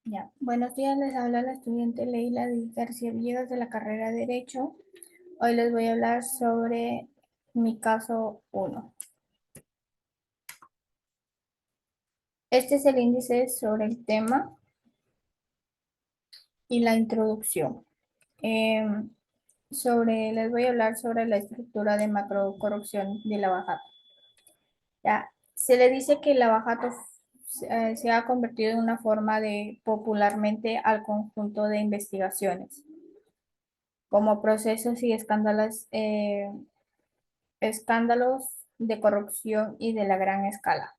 Ya. Buenos días, les habla la estudiante Leila Díaz García Villegas de la carrera de Derecho. Hoy les voy a hablar sobre mi caso 1. Este es el índice sobre el tema y la introducción. Em, les voy a hablar sobre la estructura de macrocorrupción de Lavajato. Ya, se le dice que Lavajato se ha convertido en una forma de popularmente al conjunto de investigaciones como procesos y escándalos de corrupción y de la gran escala.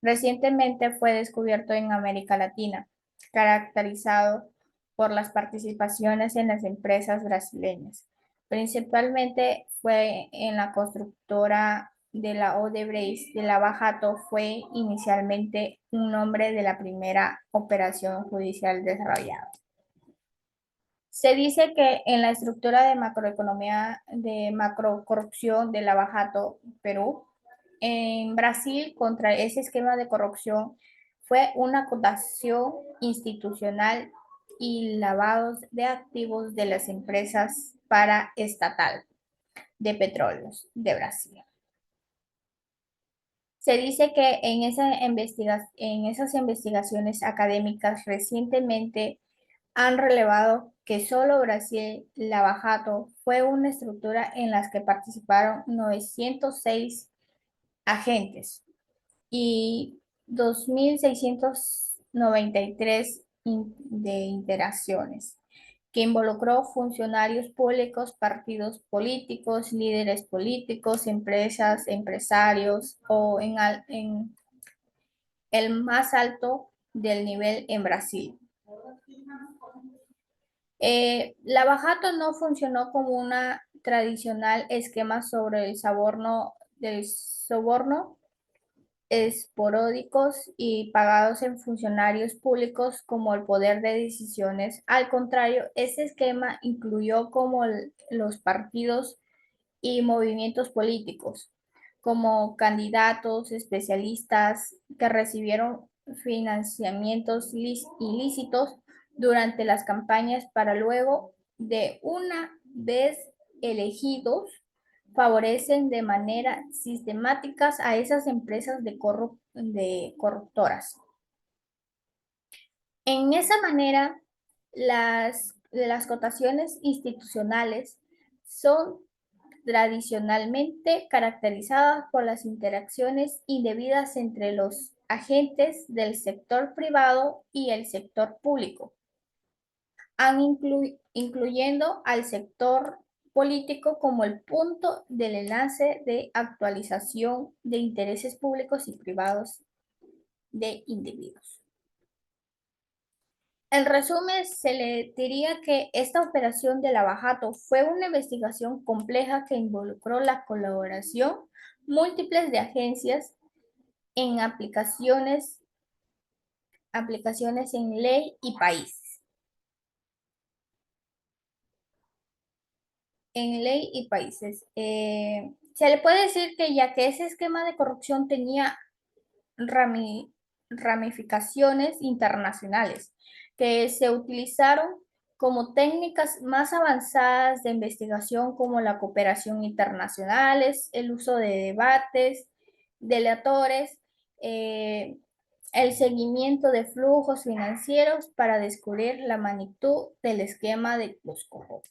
Recientemente fue descubierto en América Latina, caracterizado por las participaciones en las empresas brasileñas. Principalmente fue en la constructora de la Odebrecht de Lava-Jato, fue inicialmente un nombre de la primera operación judicial desarrollada. Se dice que en la estructura de macroeconomía de macrocorrupción de Lavajato, Perú, en Brasil, contra ese esquema de corrupción, fue una acotación institucional y lavados de activos de las empresas paraestatal de petróleos de Brasil. Se dice que en esas investigaciones académicas recientemente han relevado que solo Brasil Lavajato fue una estructura en la que participaron 906 agentes y 2.693 de interacciones, que involucró funcionarios públicos, partidos políticos, líderes políticos, empresas, empresarios o en el más alto del nivel en Brasil. Lavajato no funcionó como una tradicional esquema sobre el soborno esporádicos y pagados en funcionarios públicos como el poder de decisiones. Al contrario, ese esquema incluyó como los partidos y movimientos políticos, como candidatos, especialistas que recibieron financiamientos ilícitos durante las campañas para luego, de una vez elegidos, favorecen de manera sistemática a esas empresas de corruptoras. En esa manera, las cotaciones institucionales son tradicionalmente caracterizadas por las interacciones indebidas entre los agentes del sector privado y el sector público, incluyendo al sector político como el punto del enlace de actualización de intereses públicos y privados de individuos. En resumen, se le diría que esta operación de Lavajato fue una investigación compleja que involucró la colaboración múltiples de agencias en aplicaciones en ley y país. En ley y países. Se le puede decir que ya que ese esquema de corrupción tenía ramificaciones internacionales que se utilizaron como técnicas más avanzadas de investigación como la cooperación internacionales, el uso de debates, delatores, eh, el seguimiento de flujos financieros para descubrir la magnitud del esquema de los corruptos.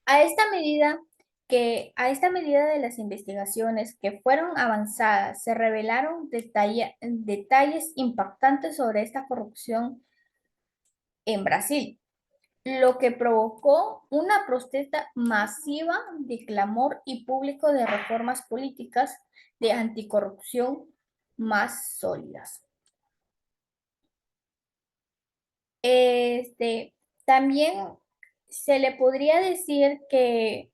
A esta medida a esta medida de las investigaciones que fueron avanzadas, se revelaron detalles impactantes sobre esta corrupción en Brasil, lo que provocó una protesta masiva de clamor y público de reformas políticas de anticorrupción más sólidas. Este, también se le podría decir que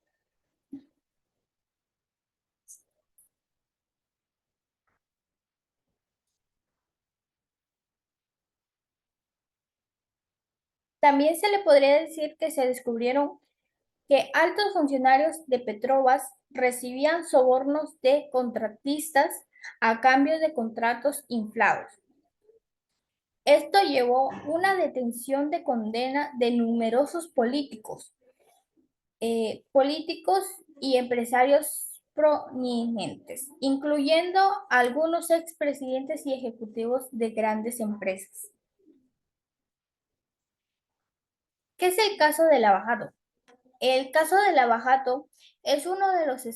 también se le podría decir que se descubrieron que altos funcionarios de Petrobras recibían sobornos de contratistas a cambio de contratos inflados. Esto llevó una detención de condena de numerosos políticos y empresarios prominentes, incluyendo algunos expresidentes y ejecutivos de grandes empresas. ¿Qué es el caso de Lava Jato? El caso de Lava Jato es uno de los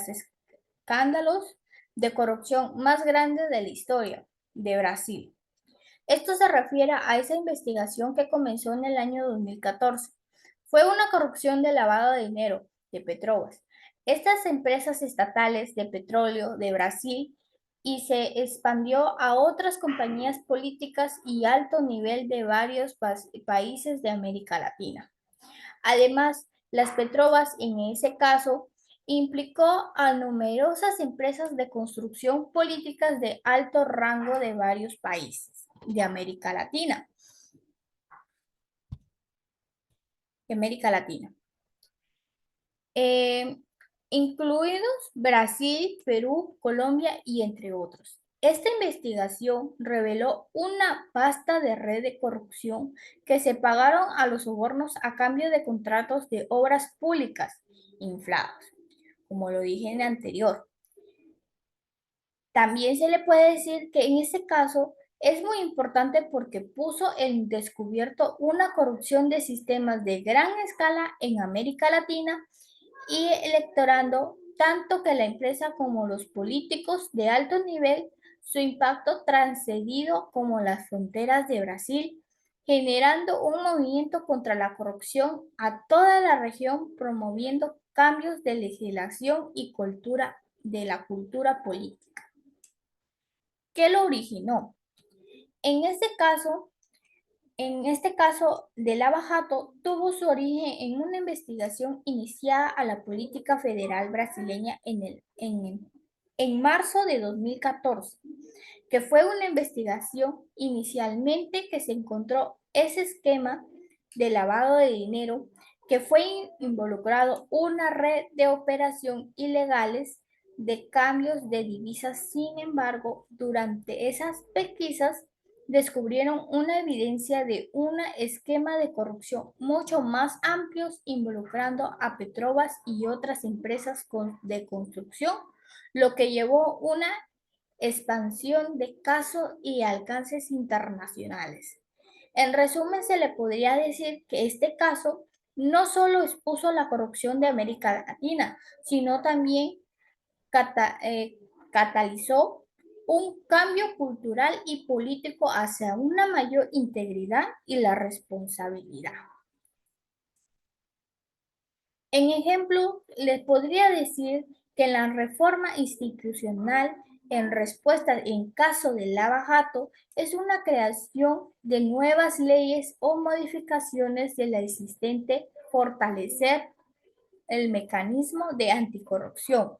escándalos de corrupción más grandes de la historia de Brasil. Esto se refiere a esa investigación que comenzó en el año 2014. Fue una corrupción de lavado de dinero de Petrobras. Estas empresas estatales de petróleo de Brasil y se expandió a otras compañías políticas y alto nivel de varios países de América Latina. Además, las Petrobras en ese caso implicó a numerosas empresas de construcción políticas de alto rango de varios países de América Latina. eh, Incluidos Brasil, Perú, Colombia y entre otros. Esta investigación reveló una vasta de red de corrupción que se pagaron a los sobornos a cambio de contratos de obras públicas inflados, como lo dije en el anterior. También se le puede decir que en este caso es muy importante porque puso en descubierto una corrupción de sistemas de gran escala en América Latina y electorando tanto que la empresa como los políticos de alto nivel, su impacto trascendido como las fronteras de Brasil, generando un movimiento contra la corrupción a toda la región, promoviendo cambios de legislación y cultura de la cultura política. ¿Qué lo originó? En este caso, En este caso de Lava Jato, tuvo su origen en una investigación iniciada a la política federal brasileña en marzo de 2014, que fue una investigación inicialmente que se encontró ese esquema de lavado de dinero que fue involucrado una red de operación ilegales de cambios de divisas. Sin embargo, durante esas pesquisas descubrieron una evidencia de un esquema de corrupción mucho más amplio involucrando a Petrobras y otras empresas de construcción, lo que llevó una expansión de casos y alcances internacionales. En resumen, se le podría decir que este caso no solo expuso la corrupción de América Latina, sino también cata- eh, catalizó un cambio cultural y político hacia una mayor integridad y la responsabilidad. En ejemplo, les podría decir que la reforma institucional en respuesta en caso de Lava Jato es una creación de nuevas leyes o modificaciones de la existente, fortalecer el mecanismo de anticorrupción.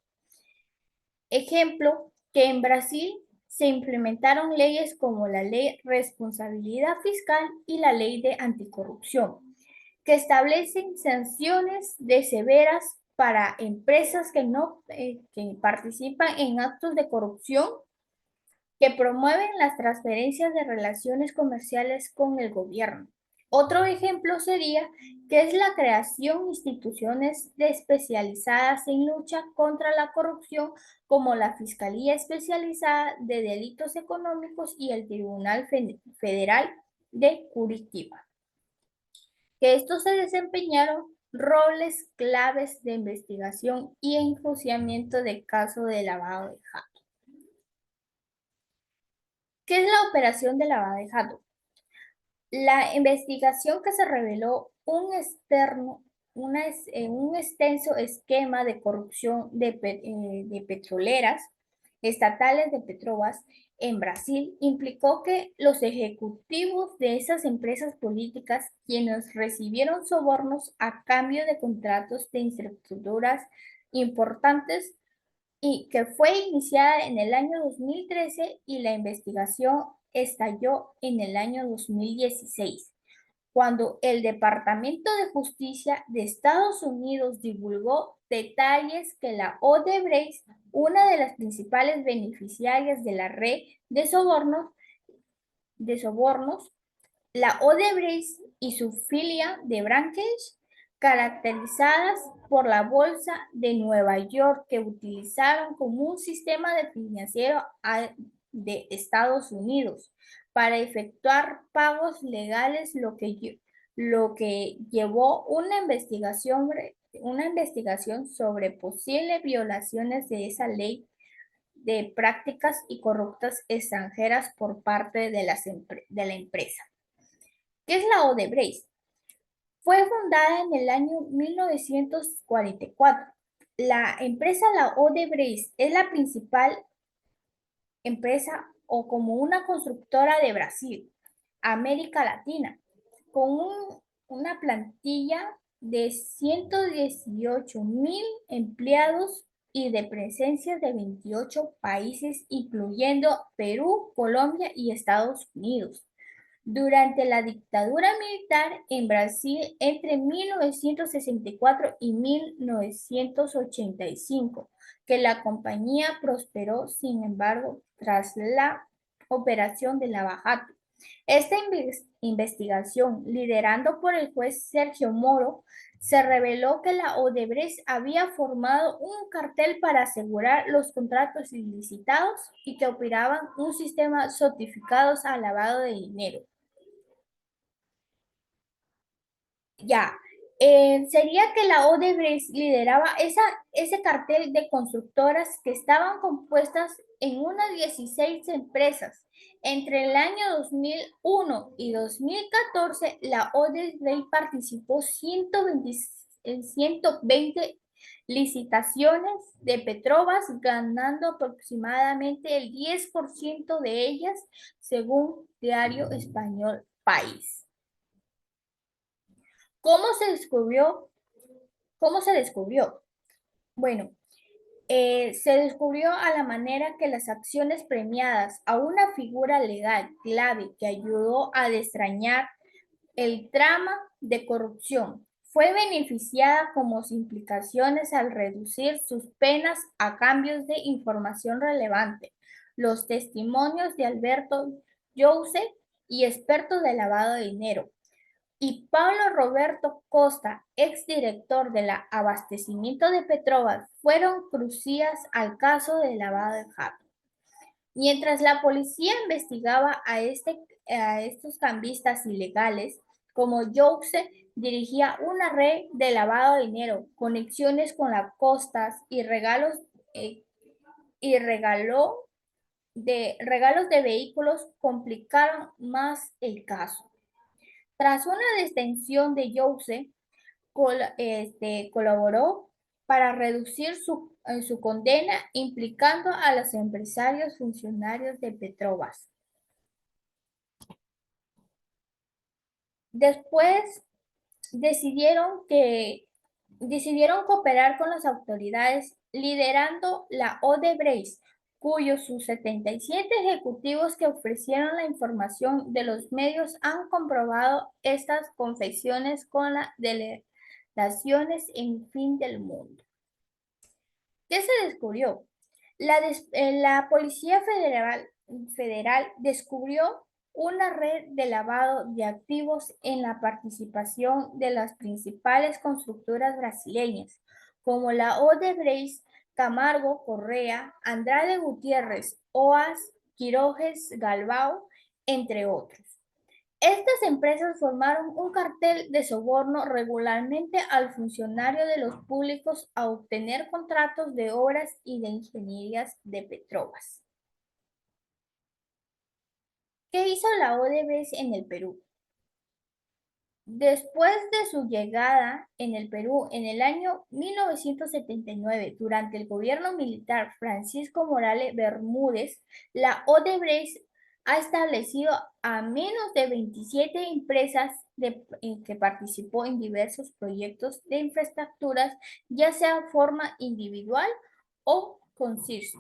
Ejemplo, que en Brasil se implementaron leyes como la Ley Responsabilidad Fiscal y la Ley de Anticorrupción, que establecen sanciones de severas para empresas que participan en actos de corrupción que promueven las transferencias de relaciones comerciales con el gobierno. Otro ejemplo sería que es la creación de instituciones especializadas en lucha contra la corrupción, como la Fiscalía Especializada de Delitos Económicos y el Tribunal Federal de Curitiba, que estos se desempeñaron roles claves de investigación y enjuiciamiento de casos de lavado de dinero. ¿Qué es la operación de lavado de dinero? La investigación que se reveló un extenso esquema de corrupción de petroleras estatales de Petrobras en Brasil implicó que los ejecutivos de esas empresas políticas, quienes recibieron sobornos a cambio de contratos de infraestructuras importantes, y que fue iniciada en el año 2013 y la investigación estalló en el año 2016, cuando el Departamento de Justicia de Estados Unidos divulgó detalles que la Odebrecht, una de las principales beneficiarias de la red de sobornos, de sobornos, la Odebrecht y su filia de Brankesh, caracterizadas por la Bolsa de Nueva York, que utilizaron como un sistema de financiero de Estados Unidos para efectuar pagos legales, lo que llevó una investigación sobre posibles violaciones de esa ley de prácticas y corruptas extranjeras por parte de la empresa. ¿Qué es la Odebrecht? Fue fundada en el año 1944. La empresa La Odebrecht es la principal empresa o como una constructora de Brasil, América Latina, con una plantilla de 118.000 empleados y de presencia de 28 países, incluyendo Perú, Colombia y Estados Unidos. Durante la dictadura militar en Brasil entre 1964 y 1985, que la compañía prosperó, sin embargo, tras la operación de Lava Jato. Esta investigación, liderando por el juez Sergio Moro, se reveló que la Odebrecht había formado un cartel para asegurar los contratos ilicitados y que operaban un sistema certificados a lavado de dinero. Ya, sería que la Odebrecht lideraba ese cartel de constructoras que estaban compuestas en unas 16 empresas. Entre el año 2001 y 2014, la Odebrecht participó en 120 licitaciones de Petrobras, ganando aproximadamente el 10% de ellas, según Diario Español País. ¿Cómo se descubrió? ¿Cómo se descubrió? Bueno, se descubrió a la manera que las acciones premiadas a una figura legal clave que ayudó a destrañar el trama de corrupción fue beneficiada como implicaciones al reducir sus penas a cambios de información relevante. Los testimonios de Alberto Jose y experto de lavado de dinero y Pablo Roberto Costa, exdirector de la abastecimiento de Petrobras, fueron cruciales al caso de lavado de jato. Mientras la policía investigaba a estos cambistas ilegales, como Jose dirigía una red de lavado de dinero, conexiones con las costas y regalos de vehículos complicaron más el caso. Tras una detención de Jose, colaboró para reducir su condena, implicando a los empresarios funcionarios de Petrobras. Después decidieron cooperar con las autoridades, liderando la Odebrecht, cuyos sus 77 ejecutivos que ofrecieron la información de los medios han comprobado estas confesiones con las delegaciones en fin del mundo. ¿Qué se descubrió? La Policía Federal descubrió una red de lavado de activos en la participación de las principales constructoras brasileñas, como la Odebrecht, Camargo Correa, Andrade Gutiérrez, OAS, Quiroges Galbao, entre otros. Estas empresas formaron un cartel de soborno regularmente al funcionario de los públicos a obtener contratos de obras y de ingenierías de Petrobras. ¿Qué hizo la Odebrecht en el Perú? Después de su llegada en el Perú en el año 1979, durante el gobierno militar Francisco Morales Bermúdez, la Odebrecht ha establecido a menos de 27 empresas en que participó en diversos proyectos de infraestructuras, ya sea de forma individual o consorcio.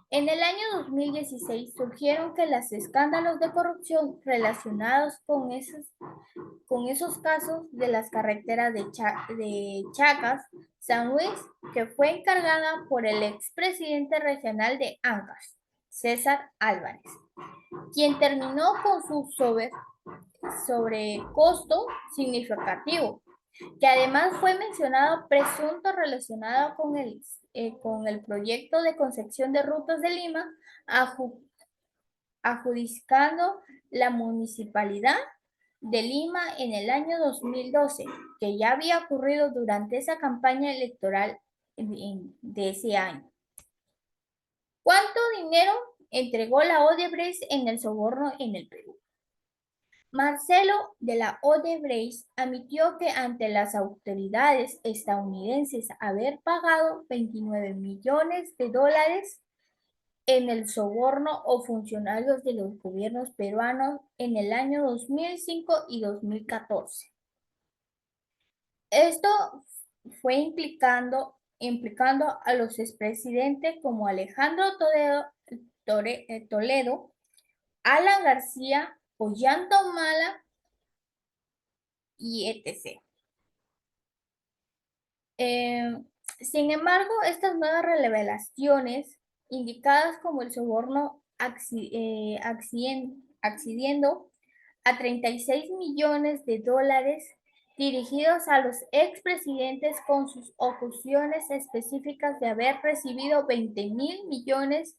En el año 2016 surgieron que los escándalos de corrupción relacionados con esos casos de las carreteras de Chacas, San Luis, que fue encargada por el expresidente regional de Ancash, César Álvarez. quien terminó con su sobrecosto significativo, que además fue mencionado presunto relacionado con el proyecto de concepción de rutas de Lima, adjudicando la municipalidad de Lima en el año 2012, que ya había ocurrido durante esa campaña electoral de ese año. ¿Cuánto dinero entregó la Odebrecht en el soborno en el Perú? Marcelo de la Odebrecht admitió que ante las autoridades estadounidenses haber pagado 29 millones de dólares en el soborno o funcionarios de los gobiernos peruanos en el año 2005 y 2014. Esto fue implicando a los expresidentes como Alejandro Toledo, Alan García, Ollanta Humala y etc. Eh, Sin embargo, estas nuevas revelaciones, indicadas como el soborno accediendo a 36 millones de dólares dirigidos a los expresidentes con sus acusaciones específicas de haber recibido 20.000 millones,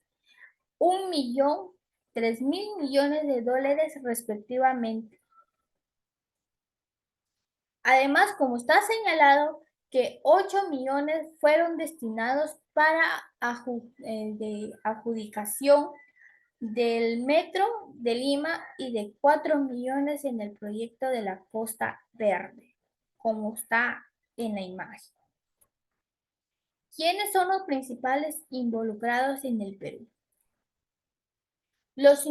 1 millón, 3.000 millones de dólares respectivamente. Además, como está señalado, que 8 millones fueron destinados para adjudicación del Metro de Lima y de 4 millones en el proyecto de la Costa Verde, como está en la imagen. ¿Quiénes son los principales involucrados en el Perú? Los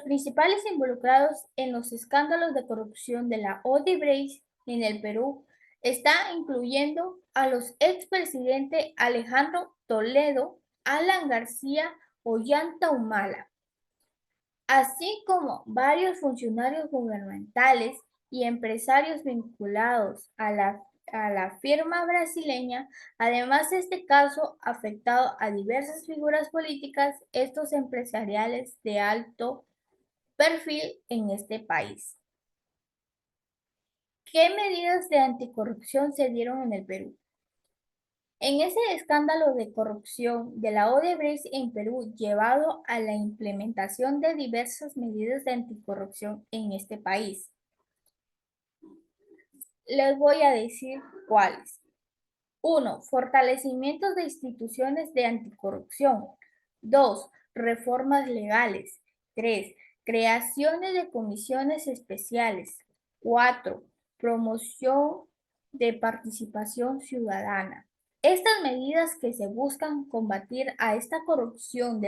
principales involucrados en los escándalos de corrupción de la Odebrecht en el Perú está incluyendo a los expresidentes Alejandro Toledo, Alan García, Ollanta Humala, así como varios funcionarios gubernamentales y empresarios vinculados a la firma brasileña. Además, este caso ha afectado a diversas figuras políticas, estos empresariales de alto perfil en este país. ¿Qué medidas de anticorrupción se dieron en el Perú? En ese escándalo de corrupción de la Odebrecht en Perú, llevado a la implementación de diversas medidas de anticorrupción en este país. Les voy a decir cuáles. 1. Fortalecimiento de instituciones de anticorrupción. 2. Reformas legales. 3. Creaciones de comisiones especiales. 4. Promoción de participación ciudadana. Estas medidas que se buscan combatir a esta corrupción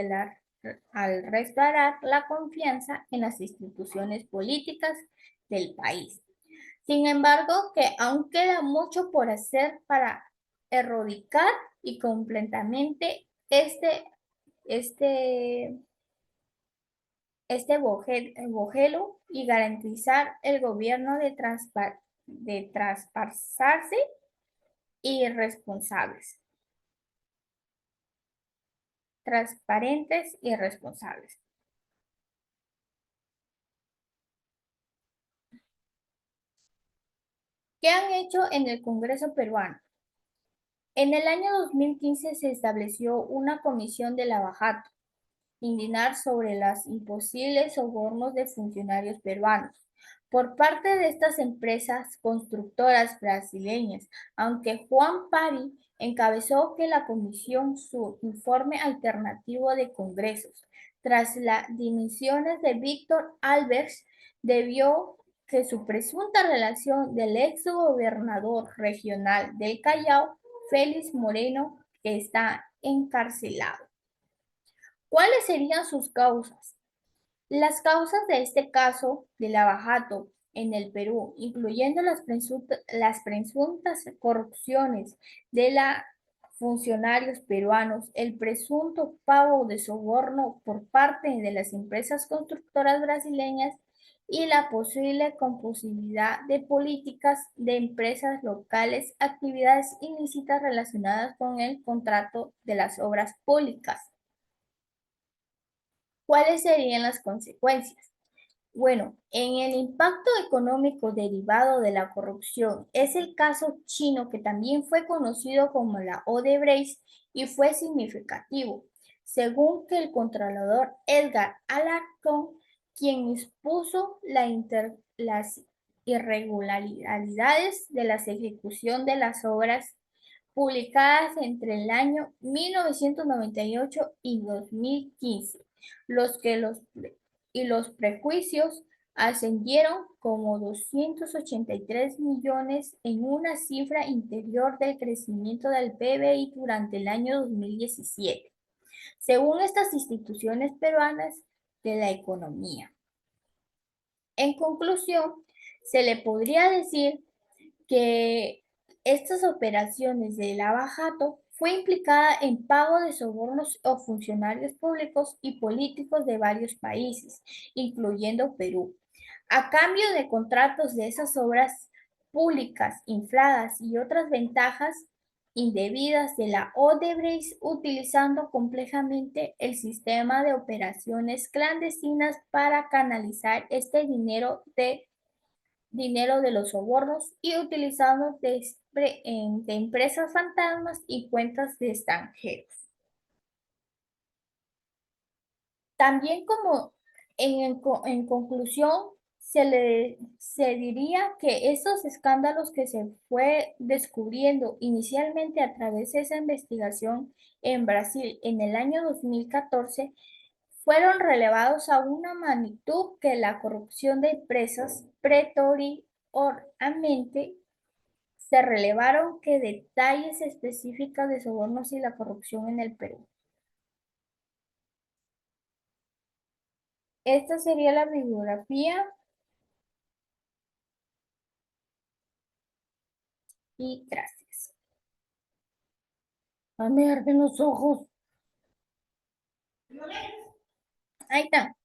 al restaurar la confianza en las instituciones políticas del país. Sin embargo, que aún queda mucho por hacer para erradicar y completamente este bojelo y garantizar el gobierno de traspasarse y responsables, transparentes y responsables. ¿Qué han hecho en el Congreso peruano? En el año 2015 se estableció una comisión de lavajato, indignar sobre los imposibles sobornos de funcionarios peruanos por parte de estas empresas constructoras brasileñas, aunque Juan Pari encabezó que la comisión su informe alternativo de congresos. Tras las dimisiones de Víctor Albers, debió que su presunta relación del ex gobernador regional del Callao, Félix Moreno, que está encarcelado. ¿Cuáles serían sus causas? Las causas de este caso de lavajato en el Perú, incluyendo las presuntas corrupciones de los funcionarios peruanos, el presunto pago de soborno por parte de las empresas constructoras brasileñas y la posible composibilidad de políticas de empresas locales, actividades ilícitas relacionadas con el contrato de las obras públicas. ¿Cuáles serían las consecuencias? Bueno, en el impacto económico derivado de la corrupción es el caso chino que también fue conocido como la Odebrecht y fue significativo, según que el controlador Edgar Alarcón, quien expuso las irregularidades de la ejecución de las obras publicadas entre el año 1998 y 2015, los que los prejuicios ascendieron como 283 millones en una cifra inferior del crecimiento del PBI durante el año 2017, según estas instituciones peruanas de la economía. En conclusión, se le podría decir que estas operaciones de lavajato fue implicada en pago de sobornos a funcionarios públicos y políticos de varios países, incluyendo Perú, a cambio de contratos de esas obras públicas infladas y otras ventajas indebidas de la Odebrecht, utilizando complejamente el sistema de operaciones clandestinas para canalizar este dinero de los sobornos y utilizando de empresas fantasmas y cuentas de extranjeros. También como en conclusión, se diría que estos escándalos que se fue descubriendo inicialmente a través de esa investigación en Brasil en el año 2014 fueron relevados a una magnitud que la corrupción de empresas pretoriamente se revelaron que detalles específicos de sobornos y la corrupción en el Perú. Esta sería la bibliografía y gracias. A me arden los ojos. Ahí está.